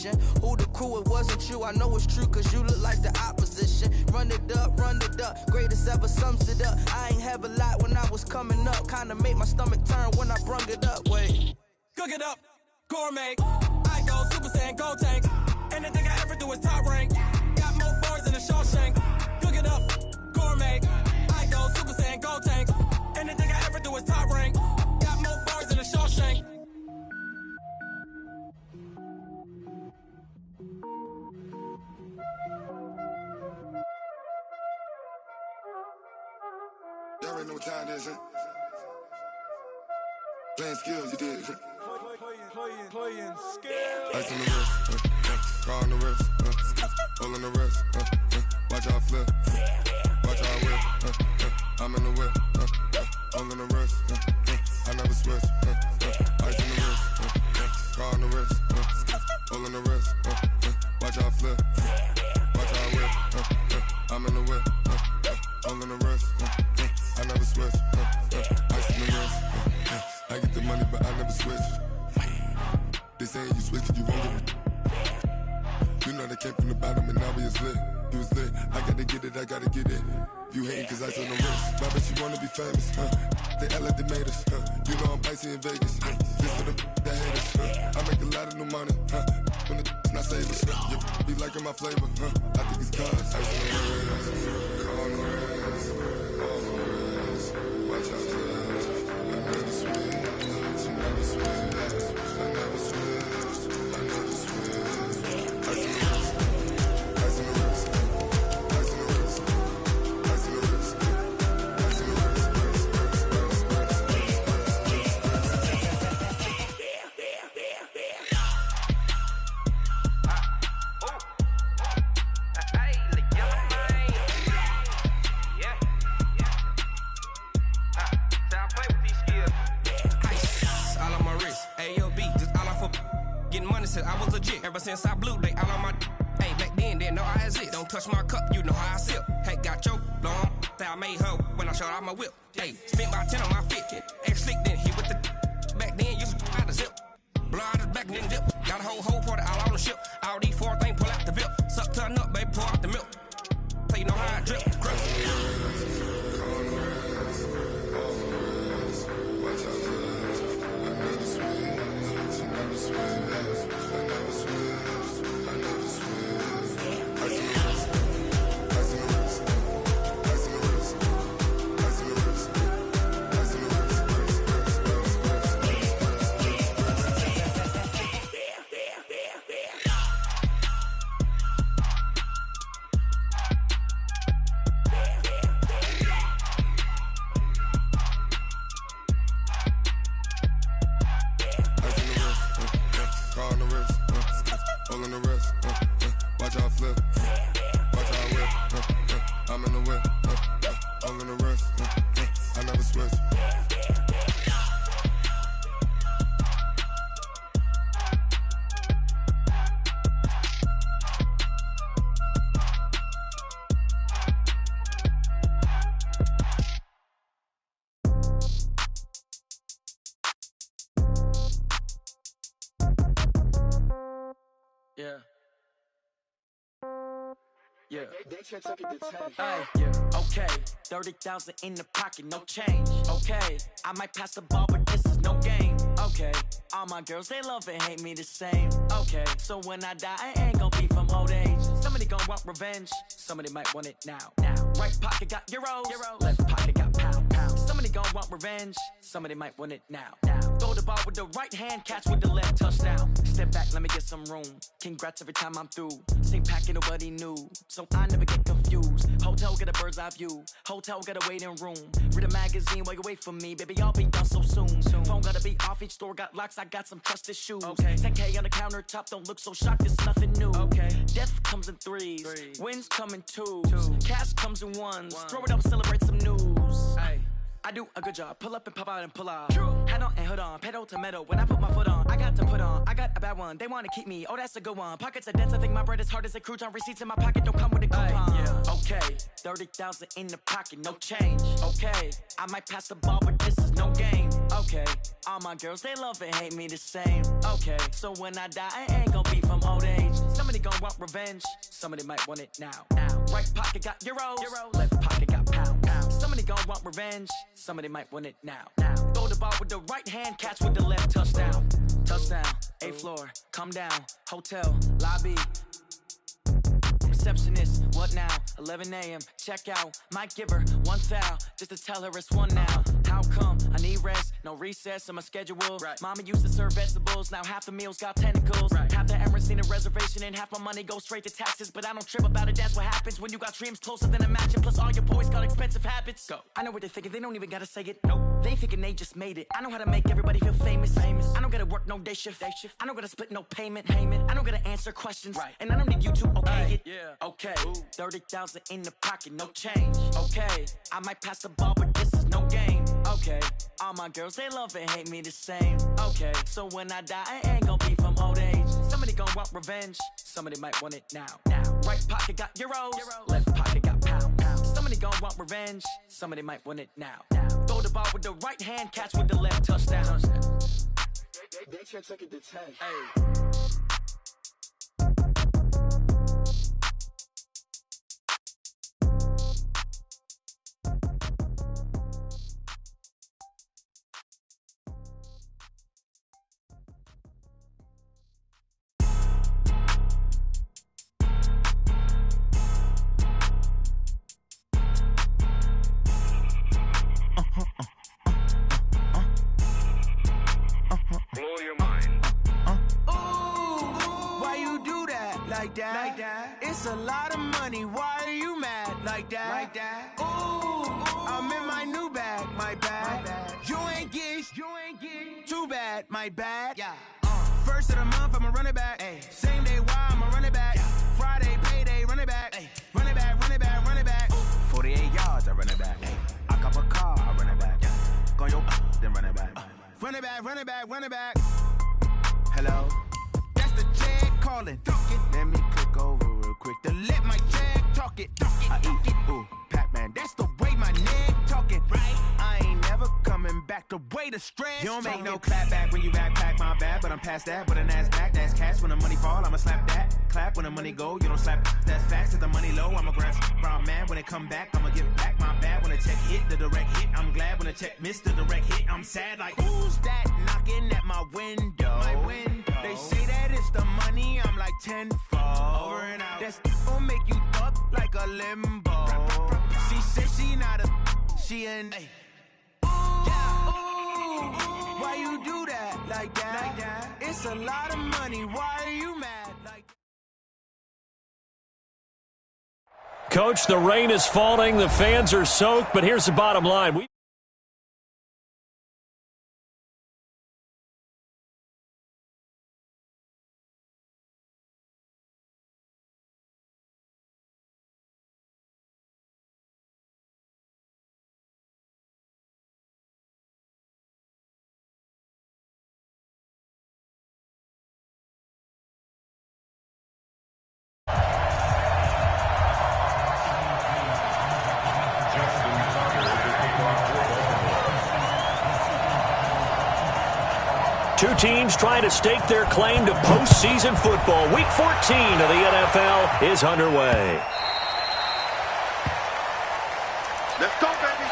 position. Who the crew, it wasn't you, I know it's true, cause you look like the opposition. Run it up, greatest ever sums it up. I ain't have a lot when I was coming up, kinda made my stomach turn when I brung it up. Wait, cook it up, gourmet, I go Super Saiyan, gold tank. Anything I ever do is top rank. Got more bars than a Shawshank. Cook it up, gourmet, I go Super Saiyan, gold tank. Anything I ever do is top rank. Got more bars than a Shawshank. Y'all already know what time it is, huh? Playing skills, you did, huh? Playing skills. Ice on the wrist, car on the wrist, hole in the wrist, watch how I flip, watch how I whip, I'm in the whip, hole in the wrist, I never switch, ice on the wrist, car on the wrist, hole in the wrist, watch how I flip, watch how I whip, I'm in the whip, hole in the wrist, I never switch, ice on the wrist, I get the money but I never switch. They saying you switch it, you won't get it. You know they came from the bottom and now we is lit. You was lit, I gotta get it, I gotta get it. You hating cause ice on the wrist. My bitch, you wanna be famous, huh? They act like they made us, huh? You know I'm icy in Vegas, This for the that hate us, I make a lot of new money, When the not savers, You be liking my flavor, I think it's cause ice on the wrist, on the wrist, on the wrist. Watch out, cuz I never switch, I never switch. Ever since I blew, they all on my hey, back then, didn't know I exist. Don't touch my cup, you know how I sip. Hey, got your long, that I made her when I showed out my whip. Hey, spent about 10 on my fit. Ex-slick, then hit with the back then, used to out the zip. Blow out his back, then dip. Got a whole party all on the ship. All these four things, pull out the VIP. Suck, turn up, baby, pour out the milk. So you know how I drip. Grip. Yeah. Yeah. Okay. 30,000 in the pocket, no change. Okay. I might pass the ball, but this is no game. Okay. All my girls, they love and hate me the same. Okay. So when I die, I ain't gonna be from old age. Somebody gonna want revenge. Somebody might want it now. Right pocket got euros. Left pocket got pound. Somebody gonna want revenge. Somebody might want it now. Throw the ball with the right hand, catch with the left, touchdown. Step back, let me get some room. Congrats every time I'm through. Same packet, nobody knew, so I never get confused. Hotel get a bird's eye view. Hotel get a waiting room. Read a magazine while you wait for me, baby. I'll be done so soon. Phone gotta be off. Each store got locks. I got some trusted shoes. Okay. 10K on the countertop. Don't look so shocked. It's nothing new. Okay. Death comes in threes. Wins come in twos. Cash comes in ones. Throw it up, celebrate some news. Ay. I do a good job. Pull up and pop out and pull out. Head on and hood on, pedal to metal. When I put my foot on, I got to put on. I got a bad one, they wanna keep me. Oh, that's a good one. Pockets are dense, I think my bread is hard as a crouton. Receipts in my pocket don't come with a coupon. Yeah. Okay, 30,000 in the pocket, no change. Okay, I might pass the ball, but this is no game. Okay, all my girls, they love and hate me the same. Okay, so when I die, I ain't gon' be from old age. Somebody gon' want revenge, somebody might want it now. Right pocket got euros, left pocket got pound. Somebody gon' want revenge, somebody might want it now. Throw the ball with the right hand, catch with the left, touchdown. Touchdown, 8th floor, come down, hotel, lobby. Receptionist, what now? 11 a.m. check out. Might give her one foul just to tell her it's one now. How come? I need rest, no recess in my schedule. Right. Mama used to serve vegetables, now half the meals got tentacles. Right. Half the Emirates need a reservation and half my money goes straight to taxes. But I don't trip about it, that's what happens when you got dreams closer than a mansion. Plus all your boys got expensive habits. Go. I know what they're thinking, they don't even gotta say it. Nope. They thinking they just made it. I know how to make everybody feel famous. I don't gotta work no day shift. I don't gotta split no payment. I don't gotta answer questions. Right. And I don't need you to okay it. Yeah. Okay, 30,000 in the pocket, no change. Okay, I might pass the ball, but this is no game. Okay, all my girls, they love and hate me the same. Okay, so when I die, I ain't gon' be from old age. Somebody gon' want revenge, somebody might want it now. Right pocket got euros, left pocket got pound. Somebody gon' want revenge, somebody might want it now. Throw the ball with the right hand, catch with the left, touchdown. They check it to 10. Hey. Blow your mind. Why you do that like that? It's a lot of money. Why are you mad like that? I'm in my new bag, my bad. You ain't get too bad, my bad. Yeah. First of the month, I'ma run it back. Ay. Same day, why I'ma run it back. Friday, payday, run it back. Ay. Run it back, run it back, run it back. 48 yards, I run it back. I cop a car, I run it back. Go your then run it back. Run it back, run it back, run it back. Hello? That's the jag calling. Let me click over real quick. Then let my jag talk it. I eat it. Ooh, Pac-Man. That's the way my neck talking. Right? I ain't never coming back the way the stress. You don't make no clap back when you backpack, my bad. But I'm past that. With a NASDAQ, that's cash. When the money fall, I'ma slap that. Clap when the money go, you don't slap. That's facts. If the money low, I'ma grab brown man. When it come back, I'ma give back my bad. When the check hit, the direct hit. I'm glad when the check missed the direct hit. I'm sad like, who's that knocking at my window? They say that it's the money, I'm like tenfold. Over and out. That's gon' make you up like a limbo. She said she not a, she an. Ay. Why you do that like that? It's a lot of money, why are you mad like that? Coach, the rain is falling, the fans are soaked, but here's the bottom line. Two teams trying to stake their claim to postseason football. Week 14 of the NFL is underway. Let's go, baby.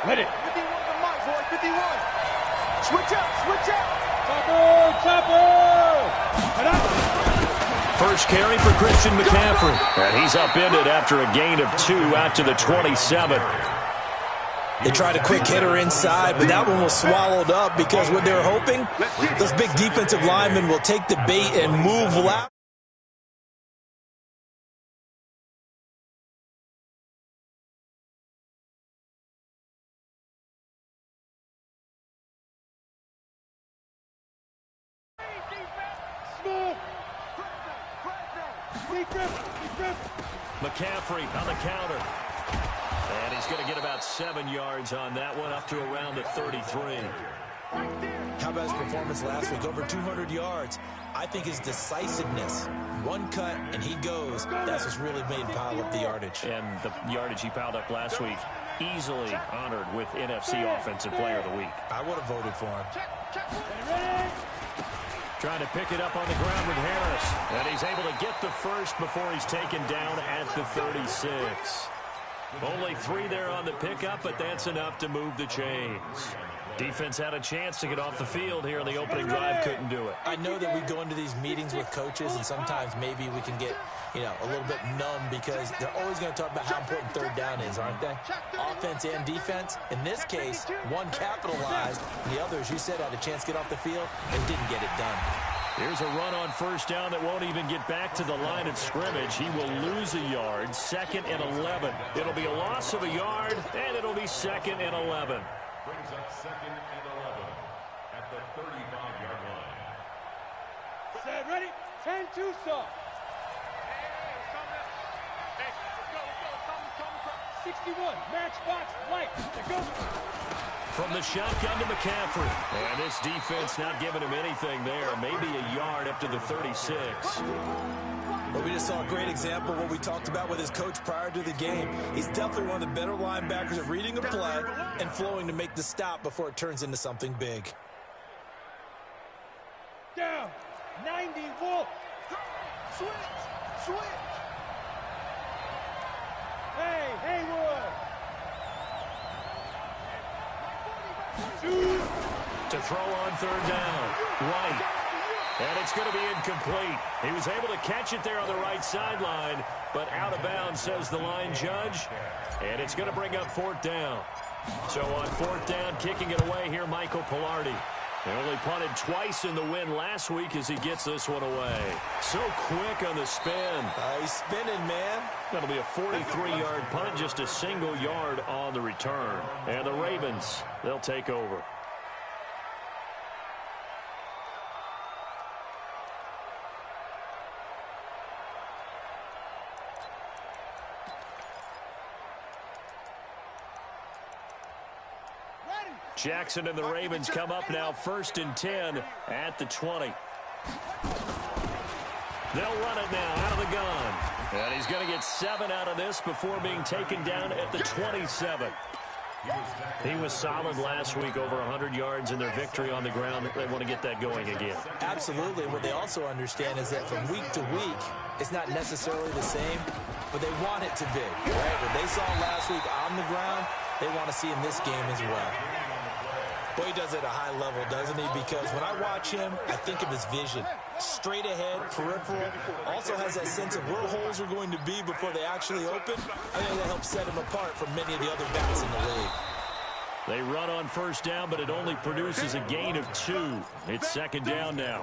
Hit it. 51 the mic, boy. 51. Switch up, switch up. First carry for Christian McCaffrey. And he's upended after a gain of 2 out to the 27. They tried a quick hitter inside, but that one was swallowed up because what they're hoping, those big defensive linemen will take the bait and move loud. McCaffrey on the counter. And he's going to get about 7 yards on that one, up to around the 33. How about his performance last week? Over 200 yards. I think his decisiveness, one cut and he goes, that's what's really made him pile up the yardage. And the yardage he piled up last week, easily honored with NFC Offensive Player of the Week. I would have voted for him. Trying to pick it up on the ground with Harris. And he's able to get the first before he's taken down at the 36. Only 3 there on the pickup, but that's enough to move the chains. Defense had a chance to get off the field here in the opening drive, couldn't do it. I know that we go into these meetings with coaches, and sometimes maybe we can get, a little bit numb because they're always going to talk about how important third down is, aren't they? Offense and defense. In this case, one capitalized, and the other, as you said, had a chance to get off the field and didn't get it done. Here's a run on first down that won't even get back to the line of scrimmage. He will lose a yard, 2nd and 11. It'll be a loss of a yard, and it'll be 2nd and 11. Brings up 2nd and 11 at the 35-yard line. Set, ready, 10-2 stop. 61, matchbox, light, go. From the shotgun to McCaffrey. And this defense not giving him anything there. Maybe a yard up to the 36. But we just saw a great example of what we talked about with his coach prior to the game. He's definitely one of the better linebackers at reading a play and flowing to make the stop before it turns into something big. Down, 90 volt. Switch. Hey, Haywood. To throw on third down. Right. And it's going to be incomplete. He was able to catch it there on the right sideline, but out of bounds, says the line judge. And it's going to bring up 4th down. So on 4th down, kicking it away here, Michael Pilardi. He only punted twice in the win last week as he gets this one away. So quick on the spin. He's spinning, man. That'll be a 43-yard punt, just a single yard on the return. And the Ravens, they'll take over. Jackson and the Ravens come up now 1st and 10 at the 20. They'll run it now out of the gun. And he's going to get 7 out of this before being taken down at the 27. He was solid last week, over 100 yards in their victory on the ground. They want to get that going again. Absolutely. What they also understand is that from week to week, it's not necessarily the same, but they want it to be. Right? What they saw last week on the ground, they want to see in this game as well. Boy, he does it at a high level, doesn't he? Because when I watch him, I think of his vision. Straight ahead, peripheral. Also has that sense of where holes are going to be before they actually open. I think that helps set him apart from many of the other backs in the league. They run on first down, but it only produces a gain of 2. It's 2nd down now.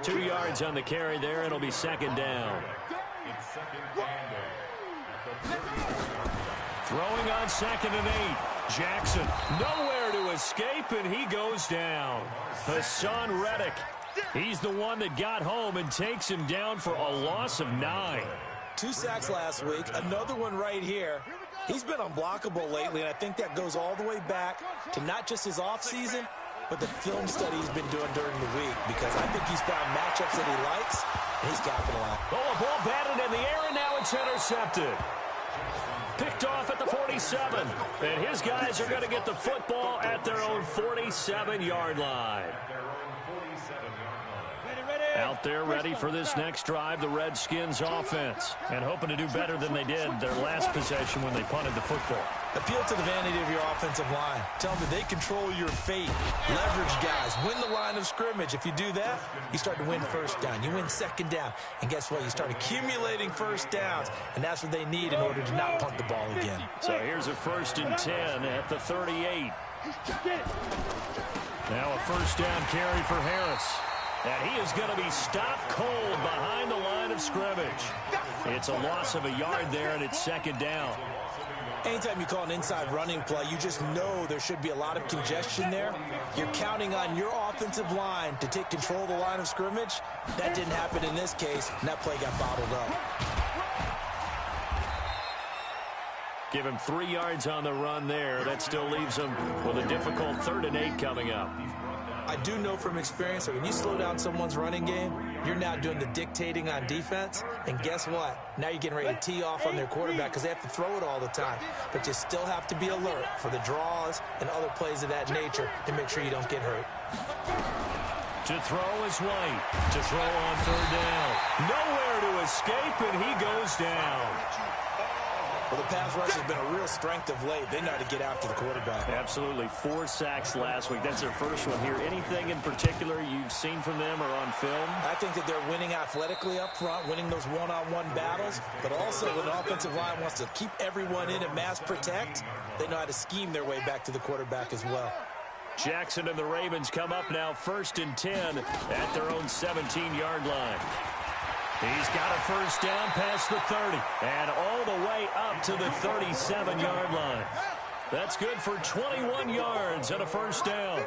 2 yards on the carry there, and it'll be 2nd down. Throwing on 2nd and 8. Jackson, nowhere to escape, and he goes down. Hassan Reddick, he's the one that got home and takes him down for a loss of 9. 2 sacks last week, another one right here. He's been unblockable lately, and I think that goes all the way back to not just his offseason, but the film study he's been doing during the week, because I think he's found matchups that he likes, and he's capitalized. Oh, a ball batted in the air, and now it's intercepted. Picked off at the 47, and his guys are going to get the football at their own 47-yard line. Out there ready for this next drive, the Redskins offense, and hoping to do better than they did their last possession when they punted the football. Appeal to the vanity of your offensive line. Tell them that they control your fate. Leverage guys. Win the line of scrimmage. If you do that, you start to win first down. You win 2nd down. And guess what? You start accumulating first downs, and that's what they need in order to not punt the ball again. So here's a 1st and 10 at the 38. Now a first down carry for Harris. And he is going to be stopped cold behind the line of scrimmage. It's a loss of a yard there, and it's 2nd down. Anytime you call an inside running play, you just know there should be a lot of congestion there. You're counting on your offensive line to take control of the line of scrimmage. That didn't happen in this case, and that play got bottled up. Give him 3 yards on the run there. That still leaves him with a difficult 3rd and 8 coming up. I do know from experience that when you slow down someone's running game, you're now doing the dictating on defense. And guess what? Now you're getting ready to tee off on their quarterback because they have to throw it all the time. But you still have to be alert for the draws and other plays of that nature to make sure you don't get hurt. To throw is White. To throw on 3rd down. Nowhere to escape, and he goes down. Well, the pass rush has been a real strength of late. They know how to get after the quarterback. Absolutely. 4 sacks last week. That's their first one here. Anything in particular you've seen from them or on film? I think that they're winning athletically up front, winning those one-on-one battles, but also when the offensive line wants to keep everyone in and mass protect, they know how to scheme their way back to the quarterback as well. Jackson and the Ravens come up now 1st and 10 at their own 17-yard line. He's got a 1st down past the 30 and all the way up to the 37-yard line. That's good for 21 yards and a 1st down.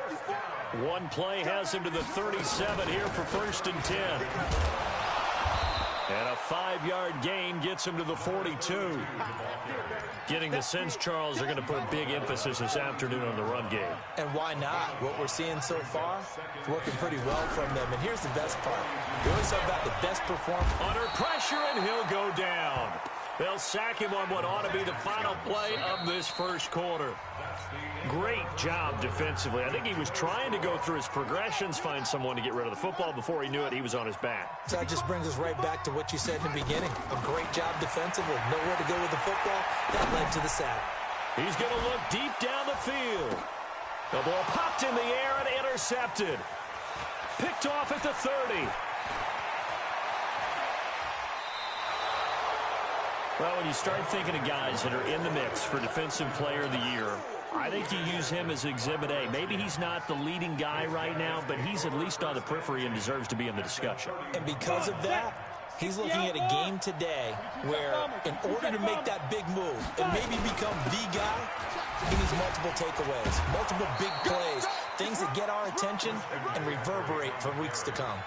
One play has him to the 37 here for 1st and 10. And a 5-yard gain gets him to the 42. Getting the sense, Charles, they're going to put a big emphasis this afternoon on the run game. And why not? What we're seeing so far is working pretty well from them. And here's the best part. We always talk about the best performance. Under pressure, and he'll go down. They'll sack him on what ought to be the final play of this 1st quarter. Great job defensively. I think he was trying to go through his progressions, find someone to get rid of the football. Before he knew it, he was on his back. So that just brings us right back to what you said in the beginning. A great job defensively. Nowhere to go with the football. That led to the sack. He's going to look deep down the field. The ball popped in the air and intercepted. Picked off at the 30. Well, when you start thinking of guys that are in the mix for Defensive Player of the Year, I think you use him as Exhibit A. Maybe he's not the leading guy right now, but he's at least on the periphery and deserves to be in the discussion. And because of that, he's looking at a game today where in order to make that big move and maybe become the guy, he needs multiple takeaways, multiple big plays, things that get our attention and reverberate for weeks to come.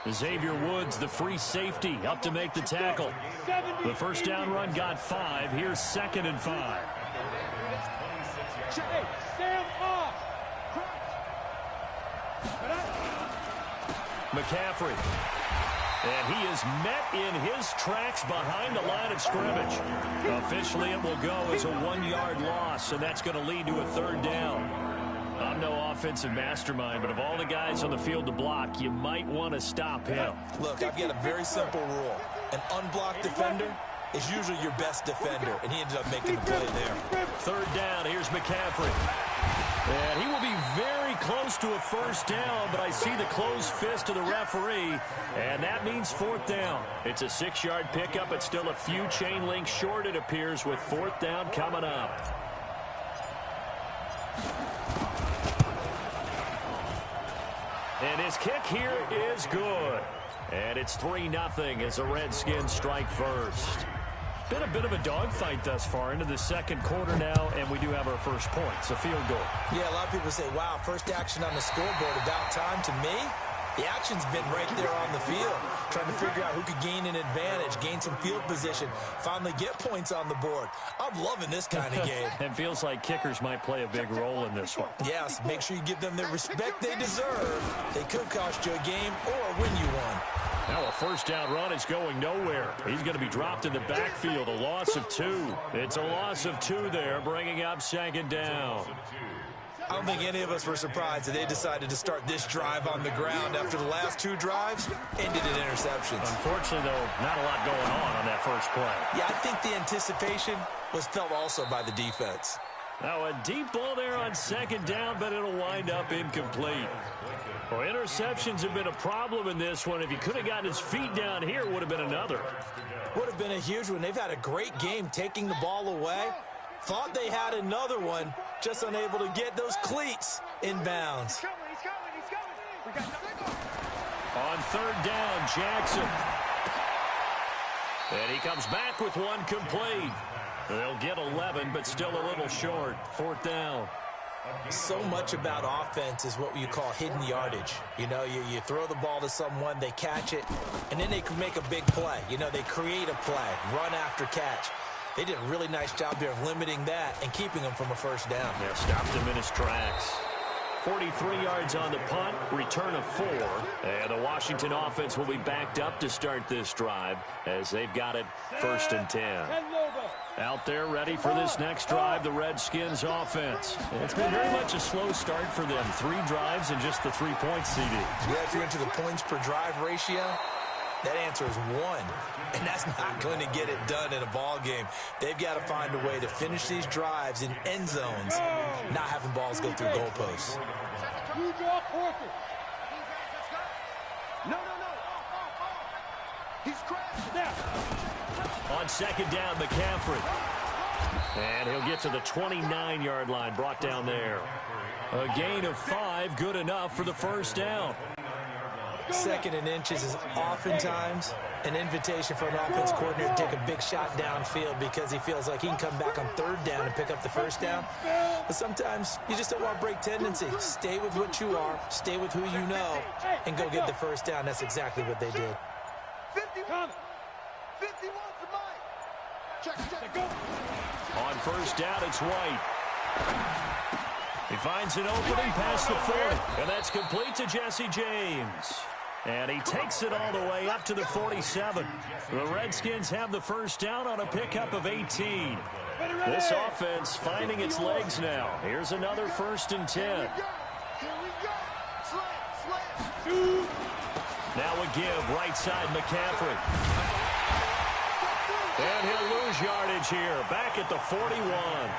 Xavier Woods, the free safety, up to make the tackle. The 1st down run got 5. Here's 2nd and 5. McCaffrey. And he is met in his tracks behind the line of scrimmage. Officially, it will go as a 1-yard loss, and that's going to lead to a 3rd down. I'm no offensive mastermind, but of all the guys on the field to block, you might want to stop him. Look, I've got a very simple rule. An unblocked defender is usually your best defender, and he ended up making the play there. 3rd down, here's McCaffrey. And he will be very close to a 1st down, but I see the closed fist of the referee, and that means 4th down. It's a 6-yard pickup. It's still a few chain links short, it appears, with 4th down coming up. And his kick here is good. And it's 3-0 as the Redskins strike first. Been a bit of a dogfight thus far into the 2nd quarter now, and we do have our first point. It's a field goal. Yeah, a lot of people say, wow, first action on the scoreboard, about time. To me, the action's been right there on the field, trying to figure out who could gain an advantage, gain some field position, finally get points on the board. I'm loving this kind of game. It feels like kickers might play a big role in this one. Yes, make sure you give them the respect they deserve. They could cost you a game or win you one. Now a 1st down run is going nowhere. He's going to be dropped in the backfield, a loss of 2. It's a loss of 2 there, bringing up 2nd down. I don't think any of us were surprised that they decided to start this drive on the ground after the last 2 drives ended in interceptions. Unfortunately, though, not a lot going on that first play. Yeah, I think the anticipation was felt also by the defense. Now a deep ball there on 2nd down, but it'll wind up incomplete. Well, interceptions have been a problem in this one. If he could have gotten his feet down here, it would have been another. Would have been a huge one. They've had a great game taking the ball away. Thought they had another one, just unable to get those cleats in bounds. On 3rd down, Jackson. And he comes back with one complete. They'll get 11, but still a little short. 4th down. So much about offense is what you call hidden yardage. You know, you throw the ball to someone, they catch it, and then they can make a big play. You know, they create a play, run after catch. They did a really nice job here of limiting that and keeping him from a first down. Yeah, stopped him in his tracks. 43 yards on the punt, return of 4. And the Washington offense will be backed up to start this drive as they've got it 1st and 10. Out there ready for this next drive, the Redskins offense. It's been very much a slow start for them. 3 drives and just the 3 points, CD. Yeah, if you're into the points per drive ratio, that answer is 1. And that's not going to get it done in a ball game. They've got to find a way to finish these drives in end zones, not having balls go through goalposts. No. He's crashed now. On 2nd down, McCaffrey. And he'll get to the 29-yard line, brought down there. A gain of 5, good enough for the 1st down. 2nd and inches is oftentimes an invitation for an offense coordinator to take a big shot downfield because he feels like he can come back on 3rd down and pick up the 1st down. But sometimes you just don't want to break tendency. Stay with what you are, stay with who you know, and go get the 1st down. That's exactly what they did. 51 to Mike. Check. On 1st down, it's White. He finds an opening past the 40, and that's complete to Jesse James. And he takes it all the way up to the 47. The Redskins have the 1st down on a pickup of 18. This offense finding its legs now. Here's another 1st and 10. Now a give, right side McCaffrey. And he'll lose yardage here, back at the 41.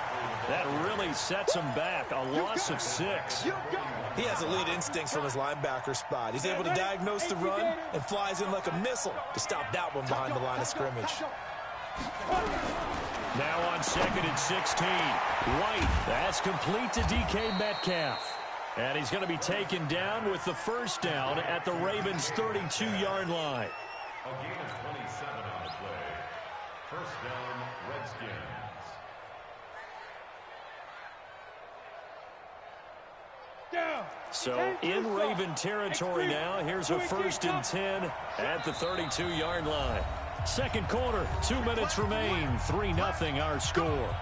That really sets him back, a loss of 6. He has elite instincts from his linebacker spot. He's able to diagnose the run and flies in like a missile to stop that one behind the line of scrimmage. Now on 2nd and 16. White, that's complete to DK Metcalf. And he's going to be taken down with the 1st down at the Ravens' 32-yard line. A gain of 27 on the play. 1st down, Redskins. So in Raven territory now. Here's a 1st and 10 at the 32-yard line. 2nd quarter, 2 minutes remain. 3-0 our score.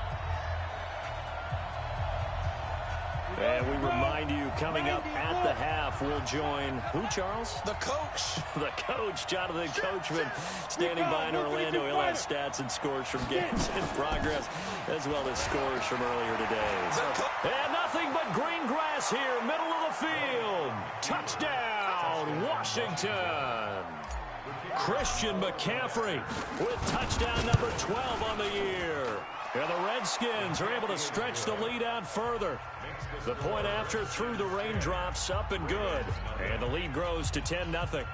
And we remind you, coming up at the half, we'll join who, Charles? The coach. The coach, Jonathan Coachman, standing by in Orlando. He'll have stats and scores from games in progress, as well as scores from earlier today. And nothing but green grass here, middle of the field. Touchdown, Washington. Christian McCaffrey with touchdown number 12 on the year. And the Redskins are able to stretch the lead out further. The point after through the raindrops, up and good. And the lead grows to 10-0.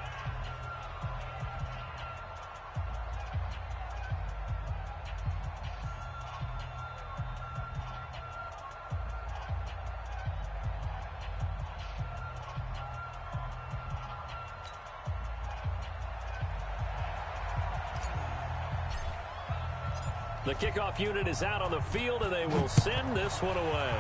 The kickoff unit is out on the field, and they will send this one away.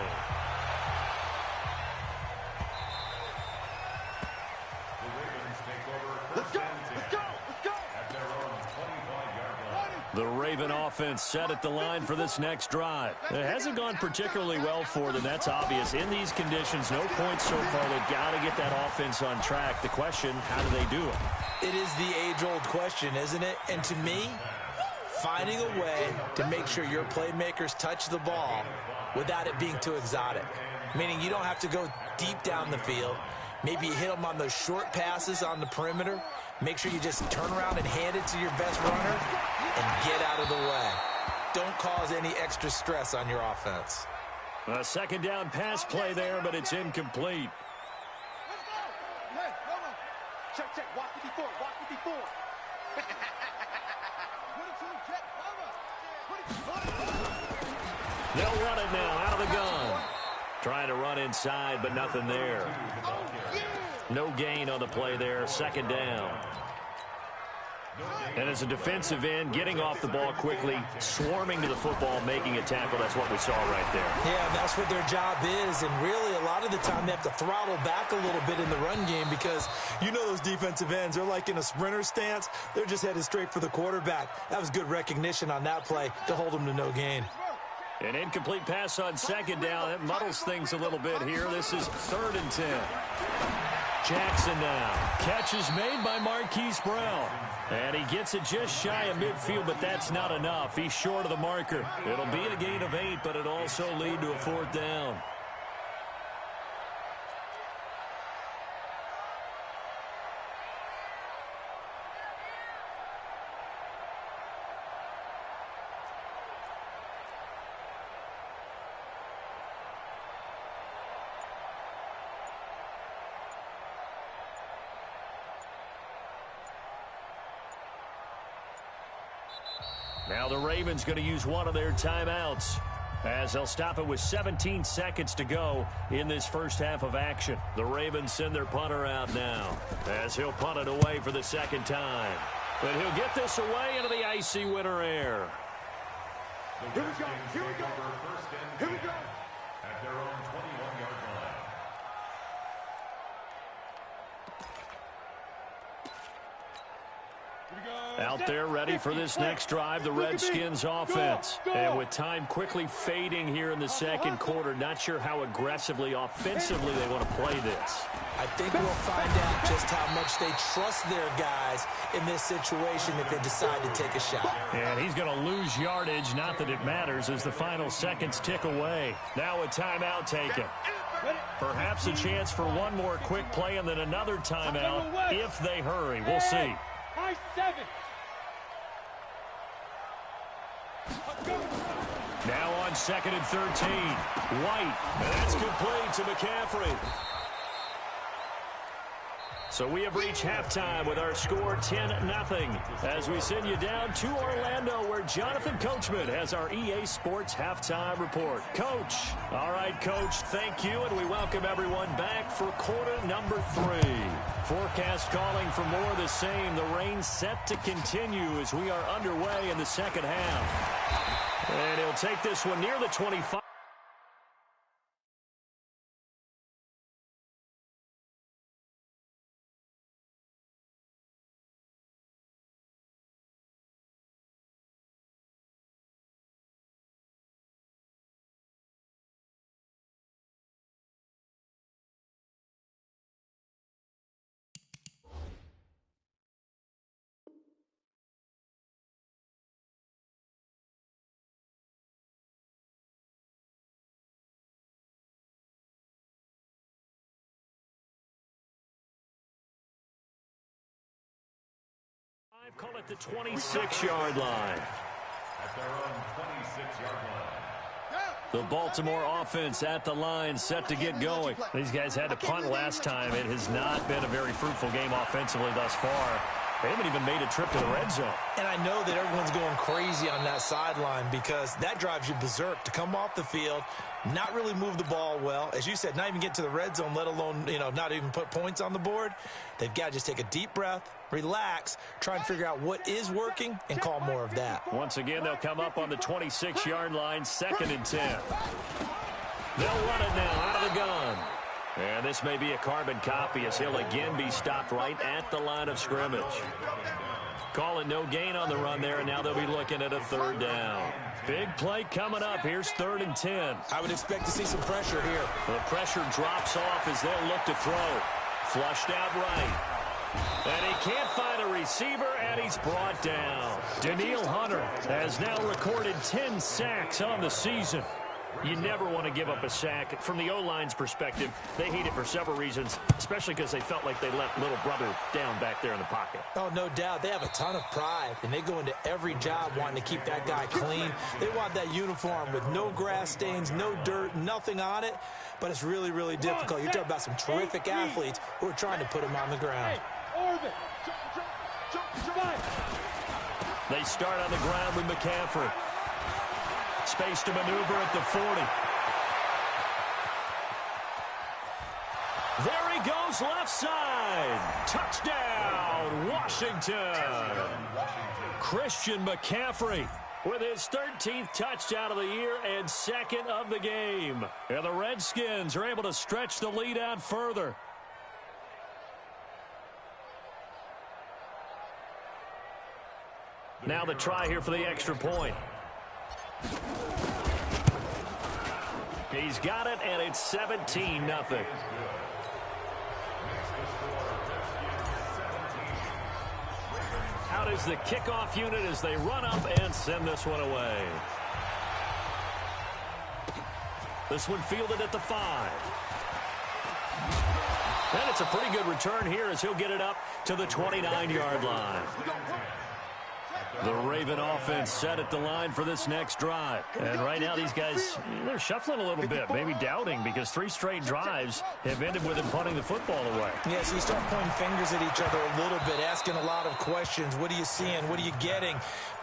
The Raven offense set at the line for this next drive. It hasn't gone particularly well for them. That's obvious. In these conditions, no points so far. They've got to get that offense on track. The question, how do they do it? It is the age-old question, isn't it? And to me, finding a way to make sure your playmakers touch the ball without it being too exotic. Meaning you don't have to go deep down the field. Maybe you hit them on those short passes on the perimeter. Make sure you just turn around and hand it to your best runner and get out of the way. Don't cause any extra stress on your offense. A 2nd down pass play there, but it's incomplete. Check. Walk 54. They'll run it now out of the gun. Trying to run inside, but nothing there. No gain on the play there. 2nd down. And as a defensive end, getting off the ball quickly, swarming to the football, making a tackle, that's what we saw right there. Yeah, that's what their job is, and really a lot of the time they have to throttle back a little bit in the run game because you know those defensive ends, they're like in a sprinter stance. They're just headed straight for the quarterback. That was good recognition on that play to hold them to no gain. An incomplete pass on second down. That muddles things a little bit here. This is 3rd and 10. Jackson now. Catch is made by Marquise Brown. And he gets it just shy of midfield, but that's not enough. He's short of the marker. It'll be a gain of 8, but it'll also lead to a 4th down. Now the Ravens going to use one of their timeouts as they'll stop it with 17 seconds to go in this first half of action. The Ravens send their punter out now as he'll punt it away for the second time. But he'll get this away into the icy winter air. Here we go. Here we go. Here we go. At their own 21-yard line. Out there ready for this next drive, the Redskins offense. And with time quickly fading here in the second quarter, not sure how aggressively, offensively they want to play this. I think we'll find out just how much they trust their guys in this situation if they decide to take a shot. And he's going to lose yardage, not that it matters, as the final seconds tick away. Now a timeout taken. Perhaps a chance for one more quick play and then another timeout if they hurry. We'll see. Now on 2nd and 13. White. And that's complete to McCaffrey. So we have reached halftime with our score 10-0 as we send you down to Orlando where Jonathan Coachman has our EA Sports Halftime Report. Coach. All right, Coach, thank you, and we welcome everyone back for quarter number 3. Forecast calling for more of the same. The rain set to continue as we are underway in the second half. And he'll take this one near the 25. Call it the 26-yard line. At their own 26-yard line. The Baltimore offense at the line, set to get going. These guys had to punt last time. It has not been a very fruitful game offensively thus far. They haven't even made a trip to the red zone. And I know that everyone's going crazy on that sideline because that drives you berserk to come off the field, not really move the ball well. As you said, not even get to the red zone, let alone, not even put points on the board. They've got to just take a deep breath, relax, try and figure out what is working, and call more of that. Once again, they'll come up on the 26-yard line, 2nd and 10. They'll run it now out of the gun. And this may be a carbon copy as he'll again be stopped right at the line of scrimmage. Call it no gain on the run there, and now they'll be looking at a 3rd down. Big play coming up. Here's 3rd and 10. I would expect to see some pressure here. The pressure drops off as they'll look to throw. Flushed out right. And he can't find a receiver, and he's brought down. Danielle Hunter has now recorded 10 sacks on the season. You never want to give up a sack. From the O-line's perspective, they hate it for several reasons, especially because they felt like they let little brother down back there in the pocket. Oh, no doubt. They have a ton of pride, and they go into every job wanting to keep that guy clean. They want that uniform with no grass stains, no dirt, nothing on it, but it's really, really difficult. You're talking about some terrific athletes who are trying to put him on the ground. They start on the ground with McCaffrey. Space to maneuver at the 40. There he goes left side. Touchdown, Washington. Christian McCaffrey with his 13th touchdown of the year and second of the game. And the Redskins are able to stretch the lead out further. Now the try here for the extra point. He's got it, and it's 17-0. Out is the kickoff unit as they run up and send this one away. This one fielded at the 5. And it's a pretty good return here as he'll get it up to the 29-yard line. The Raven offense set at the line for this next drive. And right now these guys, they're shuffling a little bit, maybe doubting, because 3 straight drives have ended with them punting the football away. Yeah, so you start pointing fingers at each other a little bit, asking a lot of questions. What are you seeing? What are you getting?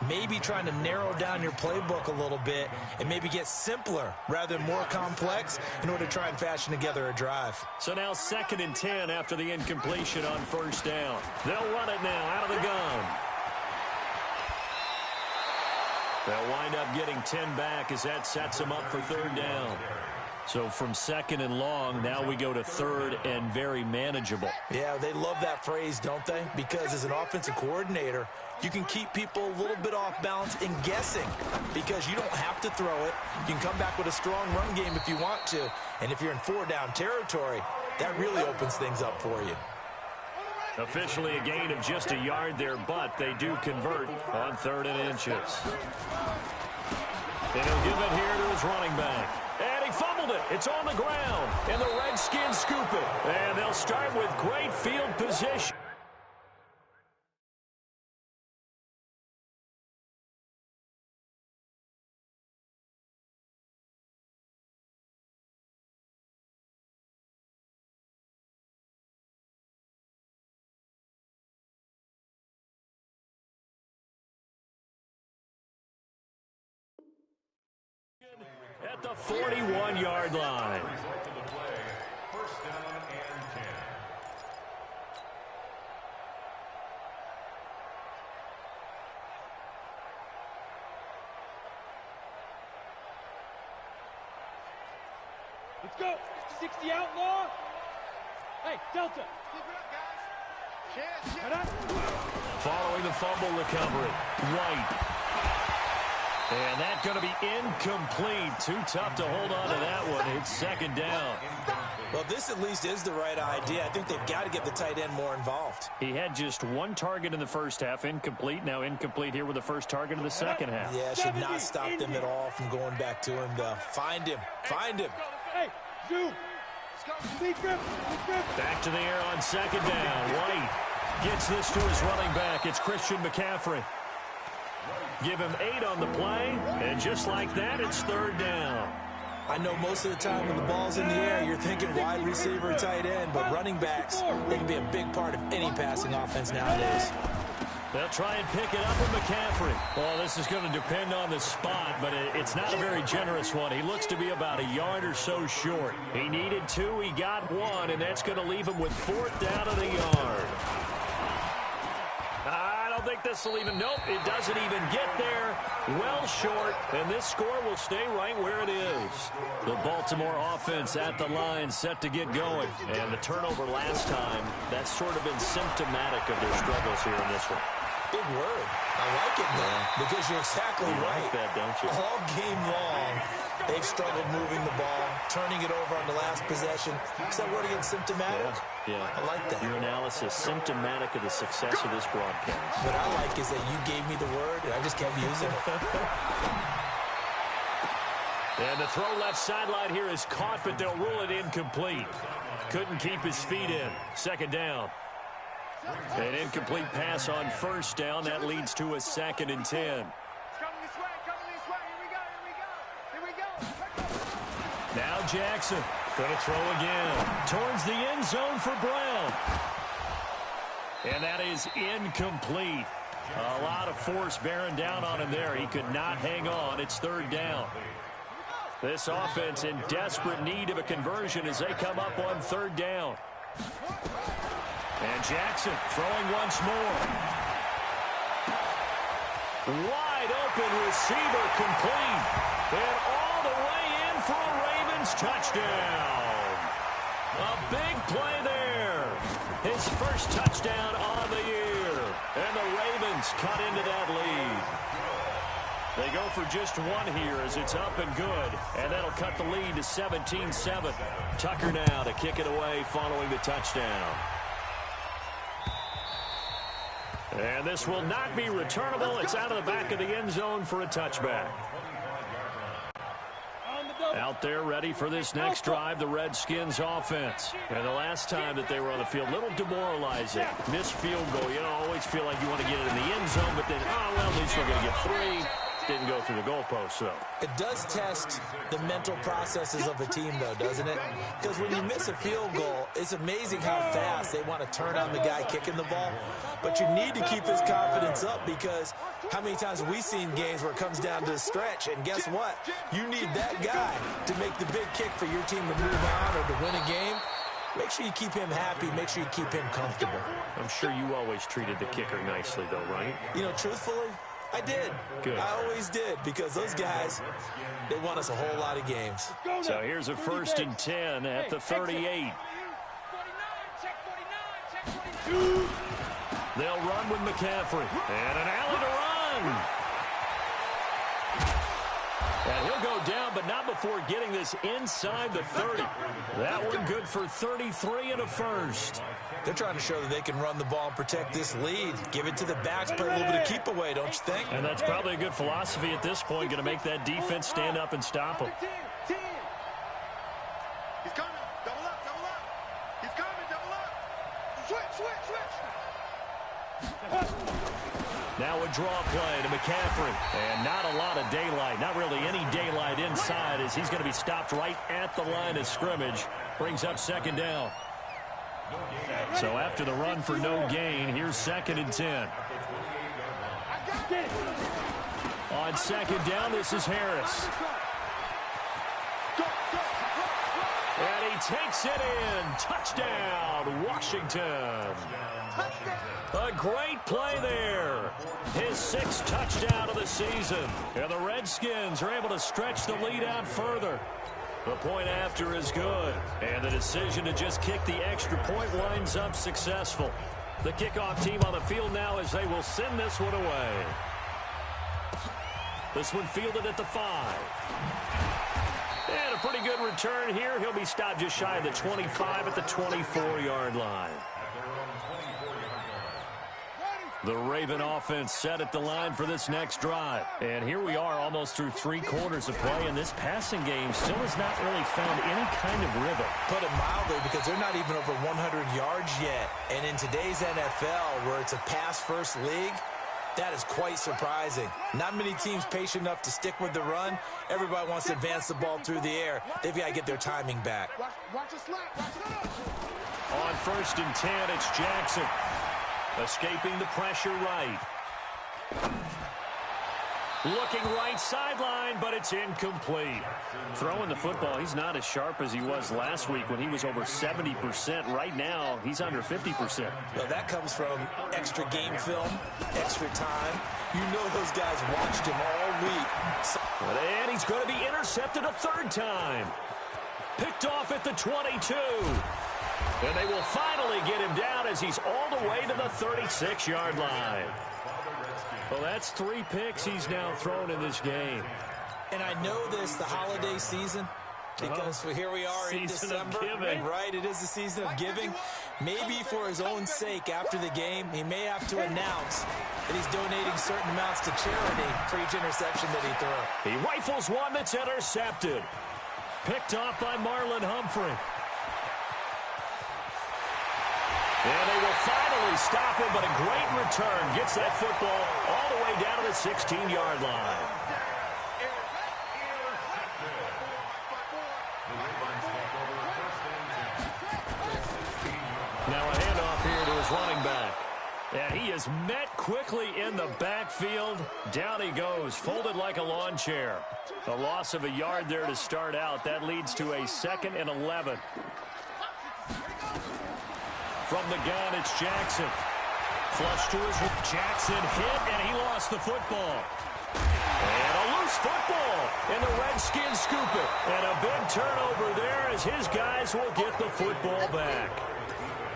Maybe trying to narrow down your playbook a little bit and maybe get simpler rather than more complex in order to try and fashion together a drive. So now 2nd and 10 after the incompletion on first down. They'll run it now out of the gun. They'll wind up getting 10 back as that sets them up for 3rd down. So from 2nd and long, now we go to 3rd and very manageable. Yeah, they love that phrase, don't they? Because as an offensive coordinator, you can keep people a little bit off balance and guessing because you don't have to throw it. You can come back with a strong run game if you want to. And if you're in 4-down territory, that really opens things up for you. Officially a gain of just a yard there, but they do convert on 3rd and inches. And he'll give it here to his running back. And he fumbled it. It's on the ground. And the Redskins scoop it. And they'll start with great field position. At the 41-yard line. First down and 10. Let's go. 60 outlaw. Hey, Delta. Following the fumble recovery, White. And that's going to be incomplete. Too tough to hold on to that one. It's 2nd down. Well, this at least is the right idea. I think they've got to get the tight end more involved. He had just 1 target in the first half, incomplete. Now incomplete here with the first target of the second half. Yeah, should not stop them at all from going back to him, though. Find him. Find him. Hey, zoom. Back to the air on 2nd down. White gets this to his running back. It's Christian McCaffrey. Give him 8 on the play, and just like that, it's 3rd down. I know most of the time when the ball's in the air, you're thinking wide receiver, tight end, but running backs, they can be a big part of any passing offense nowadays. They'll try and pick it up with McCaffrey. Well, this is going to depend on the spot, but it's not a very generous one. He looks to be about a yard or so short. He needed 2, he got 1, and that's going to leave him with 4th down of the yard. I don't think this will even, nope, it doesn't even get there. Well short, and this score will stay right where it is. The Baltimore offense at the line set to get going. And the turnover last time, that's sort of been symptomatic of their struggles here in this one. Big word. I like it, though, because you're exactly right. You like that, don't you? All game long, they've struggled moving the ball, turning it over on the last possession. Is that word again, symptomatic? Yeah. I like that. Your analysis, symptomatic of the success of this broadcast. What I like is that you gave me the word, and I just kept using it. And the throw left sideline here is caught, but they'll rule it incomplete. Couldn't keep his feet in. 2nd down. An incomplete pass on 1st down. That leads to a 2nd and 10. Coming this way. Here we go. Now Jackson going to throw again towards the end zone for Brown. And that is incomplete. A lot of force bearing down on him there. He could not hang on. It's 3rd down. This offense in desperate need of a conversion as they come up on third down. And Jackson throwing once more. Wide open receiver complete. And all the way in for a Ravens touchdown. A big play there. His first touchdown on the year. And the Ravens cut into that lead. They go for just one here as it's up and good. And that'll cut the lead to 17-7. Tucker now to kick it away following the touchdown. And this will not be returnable. It's out of the back of the end zone for a touchback. Out there ready for this next drive, the Redskins offense. And the last time that they were on the field, a little demoralizing. Missed field goal. You know, always feel like you want to get it in the end zone, but then, oh, well, at least we're going to get 3. Didn't go through the goalpost, though. It does test the mental processes of a team, though, doesn't it? Because when you miss a field goal, it's amazing how fast they want to turn on the guy kicking the ball. But you need to keep his confidence up because how many times have we seen games where it comes down to a stretch? And guess what? You need that guy to make the big kick for your team to move on or to win a game. Make sure you keep him happy. Make sure you keep him comfortable. I'm sure you always treated the kicker nicely, though, right? You know, truthfully, I did. Good. I always did because those guys, they won us a whole lot of games. So here's a 1st and 10 at the 38. They'll run with McCaffrey. And an alley to run. And he'll go down, but not before getting this inside the 30. That one good for 33 and a first. They're trying to show that they can run the ball and protect this lead. Give it to the backs, play a little bit of keep away, don't you think? And that's probably a good philosophy at this point, going to make that defense stand up and stop them. He's coming. Double up, double up. He's coming, double up. Switch. Now a draw play to McCaffrey. And not a lot of daylight. Not really any daylight inside as he's going to be stopped right at the line of scrimmage. Brings up 2nd down. So after the run for no gain, here's 2nd and 10. On 2nd down, this is Harris. And he takes it in. Touchdown, Washington. A great play there. His 6th touchdown of the season. And the Redskins are able to stretch the lead out further. The point after is good. And the decision to just kick the extra point winds up successful. The kickoff team on the field now as they will send this one away. This one fielded at the 5. And a pretty good return here. He'll be stopped just shy of the 25 at the 24-yard line. The Raven offense set at the line for this next drive. And here we are almost through 3 quarters of play, and this passing game still has not really found any kind of rhythm. Put it mildly, because they're not even over 100 yards yet. And in today's NFL, where it's a pass-first league, that is quite surprising. Not many teams patient enough to stick with the run. Everybody wants to advance the ball through the air. They've got to get their timing back. On 1st and 10, it's Jackson. Escaping the pressure right. Looking right sideline, but it's incomplete. Throwing the football, he's not as sharp as he was last week when he was over 70%. Right now, he's under 50%. Well, that comes from extra game film, extra time. You know those guys watched him all week. And he's going to be intercepted a 3rd time. Picked off at the 22. And they will finally get him down as he's all the way to the 36-yard line. Well, that's 3 picks he's now thrown in this game. And I know this, the holiday season, because here we are in December. Right, it is the season of giving. Maybe for his own sake, after the game, he may have to announce that he's donating certain amounts to charity for each interception that he threw. He rifles one that's intercepted. Picked off by Marlon Humphrey. And they will finally stop him, but a great return. Gets that football all the way down to the 16-yard line. Now a handoff here to his running back. And he is met quickly in the backfield. Down he goes, folded like a lawn chair. A loss of a yard there to start out. That leads to a 2nd and 11. From the gun, it's Jackson. Flush to his Jackson hit, and he lost the football. And a loose football, and the Redskins scoop it. And a big turnover there as his guys will get the football back.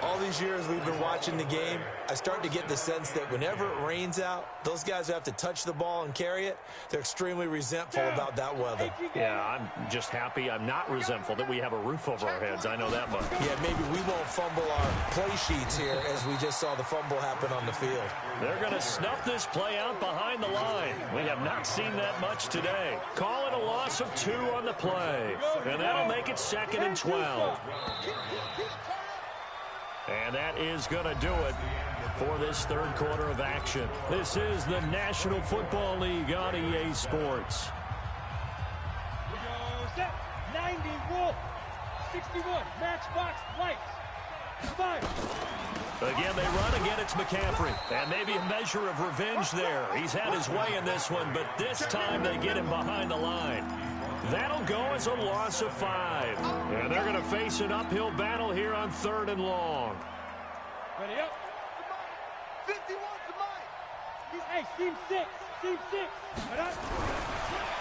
All these years we've been watching the game, I start to get the sense that whenever it rains out, those guys who have to touch the ball and carry it, they're extremely resentful about that weather. Yeah, I'm just happy I'm not resentful that we have a roof over our heads. I know that much. Yeah, maybe we won't fumble our play sheets here as we just saw the fumble happen on the field. They're going to snuff this play out behind the line. We have not seen that much today. Call it a loss of 2 on the play. And that'll make it 2nd and 12. And that is going to do it for this third quarter of action. This is the National Football League on EA Sports. 90 Wolf, 61 Matchbox Lights. Come on. Again, they run. Again, it's McCaffrey. And maybe a measure of revenge there. He's had his way in this one, but this time they get him behind the line. That'll go as a loss of 5. And they're going to face an uphill battle here on 3rd and long. Ready up. 51 to Mike. Hey, team 6. Team 6.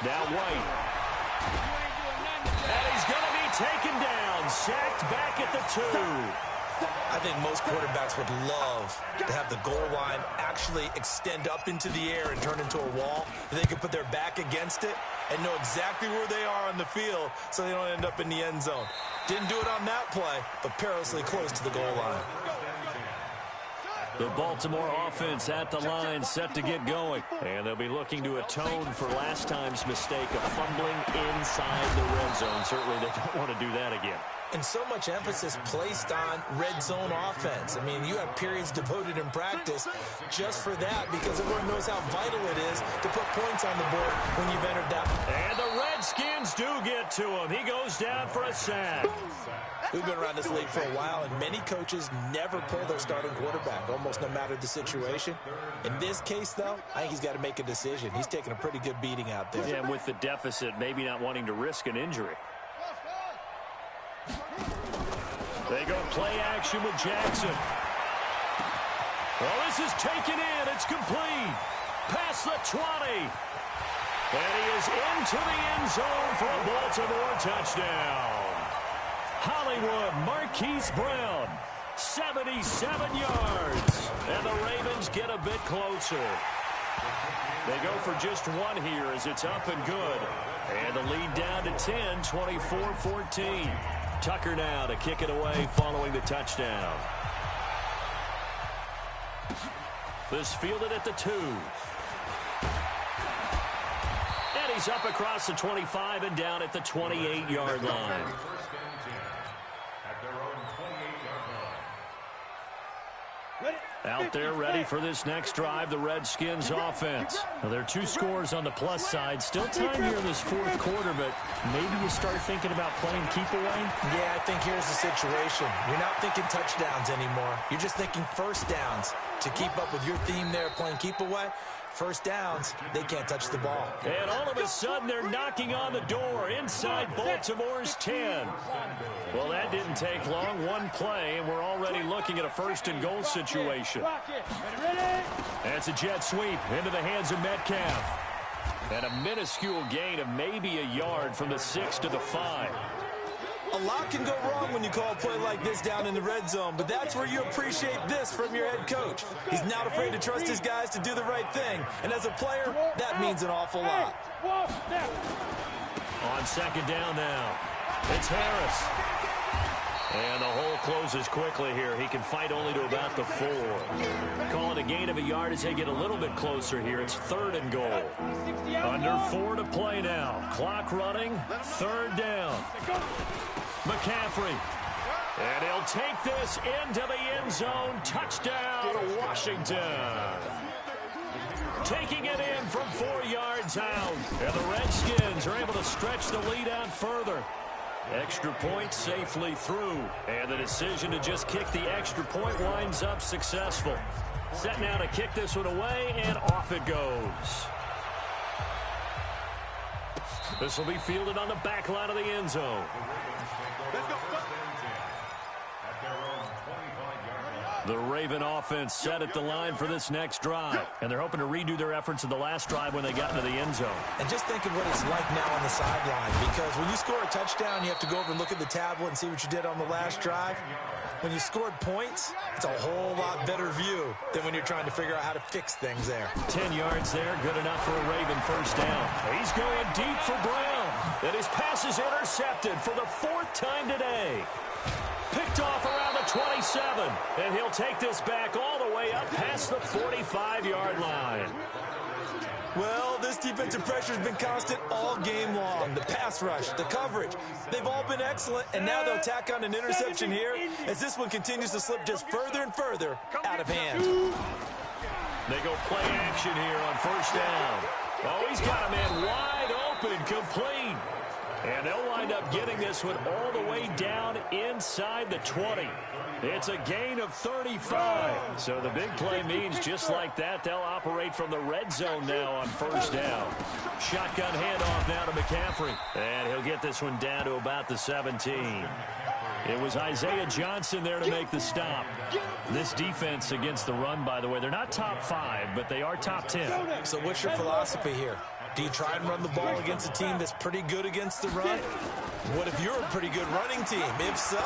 Now White. And he's going to be taken down. Sacked back at the 2. I think most quarterbacks would love to have the goal line actually extend up into the air and turn into a wall. They can put their back against it and know exactly where they are on the field so they don't end up in the end zone. Didn't do it on that play, but perilously close to the goal line. The Baltimore offense at the line, set to get going. And they'll be looking to atone for last time's mistake of fumbling inside the red zone. Certainly they don't want to do that again. And so much emphasis placed on red zone offense. I mean, you have periods devoted in practice just for that because everyone knows how vital it is to put points on the board when you've entered that. And the Redskins do get to him. He goes down for a sack. We've been around this league for a while, and many coaches never pull their starting quarterback, almost no matter the situation. In this case, though, I think he's got to make a decision. He's taking a pretty good beating out there. Yeah, and with the deficit, maybe not wanting to risk an injury. They go play action with Jackson. Well, this is taken in. It's complete. Past the 20. And he is into the end zone for a Baltimore touchdown. Hollywood Marquise Brown, 77 yards. And the Ravens get a bit closer. They go for just 1 here as it's up and good. And the lead down to 10, 24-14. Tucker now to kick it away following the touchdown. This fielded at the 2. And he's up across the 25 and down at the 28-yard line. Out there ready for this next drive, the Redskins offense. Now, there are 2 scores on the plus side. Still time here in this 4th quarter, but maybe you start thinking about playing keep away? Yeah, I think here's the situation. You're not thinking touchdowns anymore. You're just thinking first downs. To keep up with your theme there, playing keep away, first downs, they can't touch the ball. And all of a sudden, they're knocking on the door inside Baltimore's 10. Well, that didn't take long. 1 play, and we're already looking at a 1st and goal situation. That's a jet sweep into the hands of Metcalf. And a minuscule gain of maybe a yard from the 6 to the 5. A lot can go wrong when you call a play like this down in the red zone, but that's where you appreciate this from your head coach. He's not afraid to trust his guys to do the right thing, and as a player, that means an awful lot. On 2nd down now, it's Harris. And the hole closes quickly here. He can fight only to about the 4. Call it a gain of a yard as they get a little bit closer here. It's 3rd and goal. Under 4 to play now. Clock running. 3rd down. McCaffrey. And he'll take this into the end zone. Touchdown, Washington. Taking it in from 4 yards out. And the Redskins are able to stretch the lead out further. Extra point safely through. And the decision to just kick the extra point winds up successful. Set now to kick this one away, and off it goes. This will be fielded on the back line of the end zone. The Raven offense set at the line for this next drive. And they're hoping to redo their efforts in the last drive when they got into the end zone. And just think of what it's like now on the sideline. Because when you score a touchdown, you have to go over and look at the tablet and see what you did on the last drive. When you scored points, it's a whole lot better view than when you're trying to figure out how to fix things there. 10 yards there, good enough for a Raven first down. He's going deep for Brown. And his pass is intercepted for the 4th time today. Picked off around the 27, and he'll take this back all the way up past the 45-yard line. Well, this defensive pressure has been constant all game long. The pass rush, the coverage, they've all been excellent, and now they'll tack on an interception here as this one continues to slip just further and further out of hand. They go play action here on first down. Oh, he's got a man wide open, complete. And they'll wind up getting this one all the way down inside the 20. It's a gain of 35. So the big play means just like that, they'll operate from the red zone now on first down. Shotgun handoff now to McCaffrey. And he'll get this one down to about the 17. It was Isaiah Johnson there to make the stop. This defense against the run, by the way, they're not top 5, but they are top 10. So what's your philosophy here? Do you try and run the ball against a team that's pretty good against the run? What if you're a pretty good running team? If so,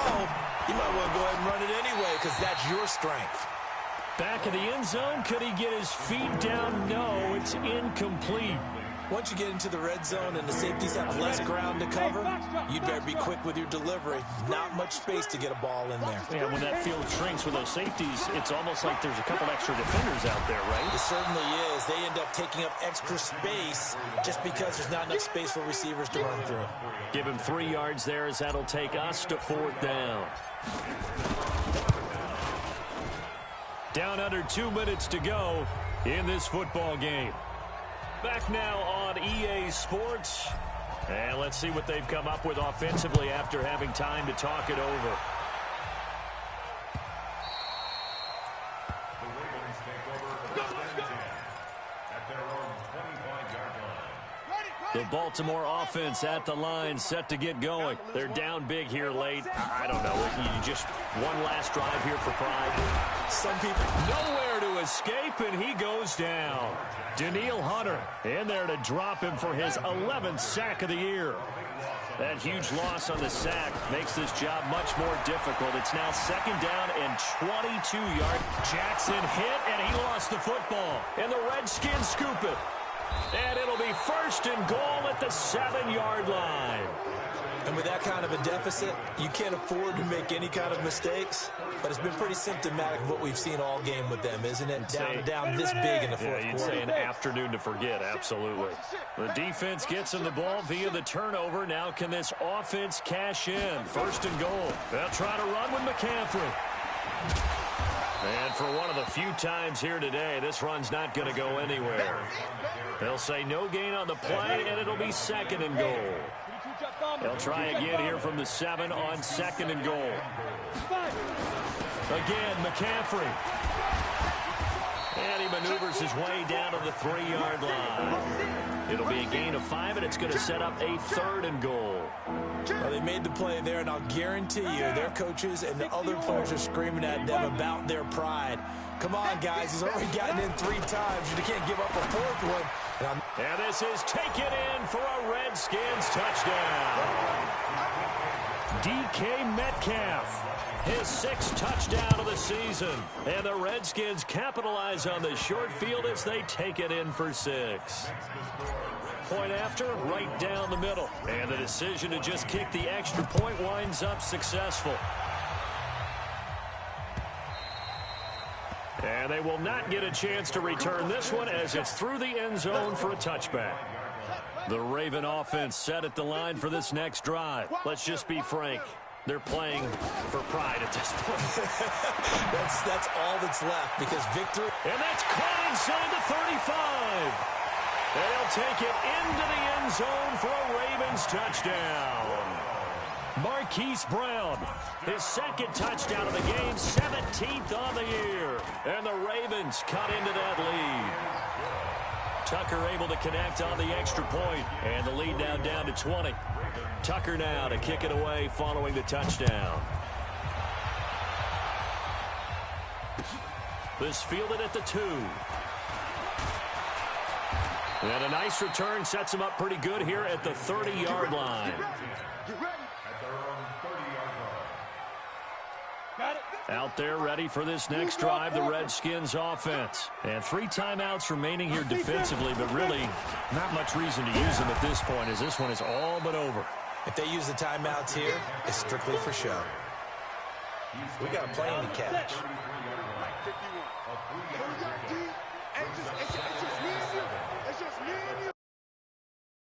you might want to go ahead and run it anyway because that's your strength. Back of the end zone, could he get his feet down? No, it's incomplete. Once you get into the red zone and the safeties have less ground to cover, you'd better be quick with your delivery. Not much space to get a ball in there. Yeah, when that field shrinks with those safeties, it's almost like there's a couple extra defenders out there, right? It certainly is. They end up taking up extra space just because there's not enough space for receivers to run through. Give him 3 yards there as that'll take us to 4th down. Down under 2 minutes to go in this football game. Back now on EA Sports. And let's see what they've come up with offensively after having time to talk it over. The Baltimore offense at the line, set to get going. They're down big here late. I don't know. You just one last drive here for pride. Some people nowhere to escape, and he goes down. Danielle Hunter in there to drop him for his 11th sack of the year. That huge loss on the sack makes this job much more difficult. It's now 2nd down and 22 yards. Jackson hit, and he lost the football. And the Redskins scoop it. And it'll be 1st and goal at the 7-yard line. And with that kind of a deficit, you can't afford to make any kind of mistakes. But it's been pretty symptomatic of what we've seen all game with them, isn't it? Down this big in the fourth quarter. You'd say an afternoon to forget, absolutely. The defense gets him the ball via the turnover. Now can this offense cash in? 1st and goal. They'll try to run with McCaffrey. And for one of the few times here today, this run's not going to go anywhere. They'll say no gain on the play, and it'll be 2nd and goal. They'll try again here from the 7 on 2nd and goal. Again, McCaffrey. And he maneuvers his way down to the 3-yard line. It'll be a gain of 5, and it's going to set up a 3rd and goal. Well, they made the play there, and I'll guarantee you their coaches and the other players are screaming at them about their pride. Come on, guys. He's already gotten in 3 times. You can't give up a 4th one. And this is taken in for a Redskins touchdown. DK Metcalf, his 6th touchdown of the season. And the Redskins capitalize on the short field as they take it in for 6. Point after, right down the middle. And the decision to just kick the extra point winds up successful. And they will not get a chance to return this one as it's through the end zone for a touchback. The Raven offense set at the line for this next drive. Let's just be frank. They're playing for pride at this point. That's all that's left because victory. And that's caught inside the 35. They'll take it into the end zone for a Ravens touchdown. Marquise Brown, his second touchdown of the game, 17th on the year. And the Ravens cut into that lead. Tucker able to connect on the extra point, and the lead now down to 20. Tucker now to kick it away following the touchdown. This fielded at the 2. And a nice return sets him up pretty good here at the 30-yard line. Out there ready for this next drive, the Redskins offense. And 3 timeouts remaining here defensively, but really not much reason to use them at this point, as this one is all but over. If they use the timeouts here, it's strictly for show. We got a plane to catch.